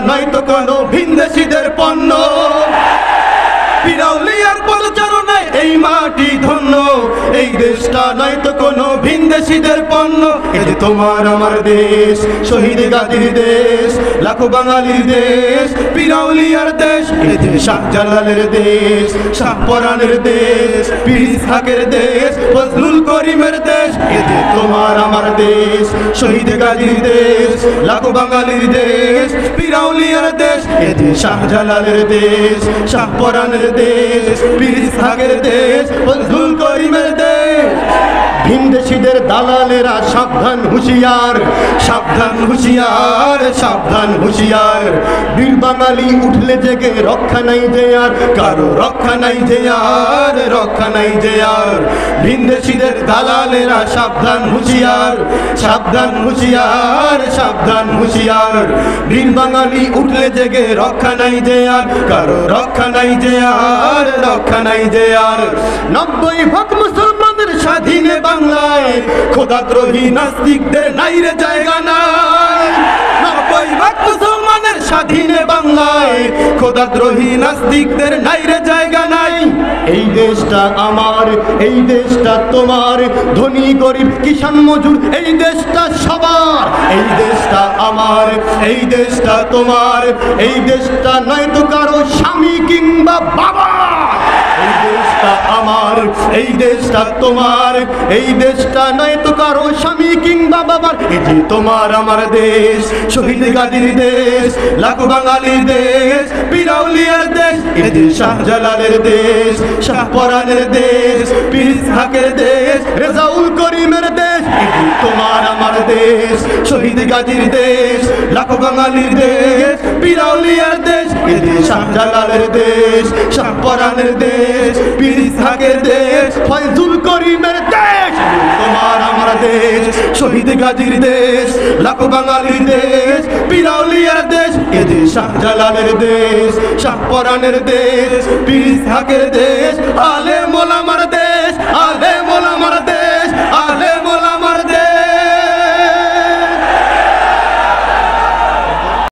নয়তো কোনো ভিনদেশীদের পণ্য। বিরাউলিয়ার পদচারণায় এই মাটি ধন্য, এই দেশটা নয়তো কোনো ভিনদেশীদের পণ্য। এই যে তোমার আমার দেশ, শহীদ গাজীর দেশ, লাখো বাঙালির দেশ, বিরাউলিয়ার দেশ। এই যে শাহজালালের দেশ, শাহপরানের দেশ, পীর ইসহাকের দেশ, ফজলুল করিমের দেশ। এই যে তোমার আমার দেশ, শহীদ গাজীর দেশ, লাখো বাঙালির দেশ, বিরাউলিয়ার দেশ। এই যে শাহজালালের দেশ, শাহপরানের দেশ, পীর ইসহাকের দেশ, ফজলুল করিমের দেশ। ভিনদেশীদের দালালেরা সাবধান হুঁশিয়ার, সাবধান হুঁশিয়ার, সাবধান হুঁশিয়ার। বীর বাঙালি উঠলে জেগে রক্ষা নাই যে আর, কারো রক্ষা নাই যে আর, রক্ষা নাই যে আর। ভিনদেশীদের দালালেরা সাবধান হুঁশিয়ার, সাবধান হুঁশিয়ার, সাবধান হুঁশিয়ার। বীর বাঙালি উঠলে জেগে রক্ষা নাই যে আর, কারো রক্ষা নাই যে আর, রক্ষা নাই যে আর। 90% মুসলমানের স্বাধীনে বাংলায়, খোদাদ্রোহী নাস্তিকদের নাই রে জায়গা নাই। 90% মুসলমানের স্বাধীনে বাংলায়, খোদাদ্রোহী নাস্তিকদের নাই রে জায়গা নাই। এই দেশটা আমার, এই দেশটা তোমার, ধনী গরিব কিষান মজুর এই দেশটা সবার। এই দেশটা আমার, এই দেশটা তোমার, এই দেশটা নয়তো কারো স্বামী কিংবা বাবা। এই দেশটা আমার, এই দেশটা তোমার, এই দেশটা নয়তো কারো স্বামী কিংবা বাবার। এই যে তোমার আমার দেশ, শহীদ গাজীর দেশ, লাখো বাঙালির দেশ, বিরাউলিয়ার দেশ। এই যে শাহজালালের দেশ, শাহপরানের দেশ, পীর ইসহাকের দেশ, রেজাউল করিমের দেশ। এই যে তোমার আমার দেশ, শহীদ গাজীর দেশ, লাখো বাঙালির দেশ, বিরাউলিয়ার দেশ। এই যে শাহজালালের দেশ, শাহপরানের দেশ, পীর ইসহাকের দেশ, ফজলুল করিমের দেশ। তোমার আমার দেশ, শহীদ গাজীর দেশ, লাখো বাঙালির দেশ, বিরাউলিয়ার দেশ। এ যে শাহজালালের দেশ, শাহপরানের দেশ, পীর ইসহাকের দেশ, আলেম ওলামার দেশ।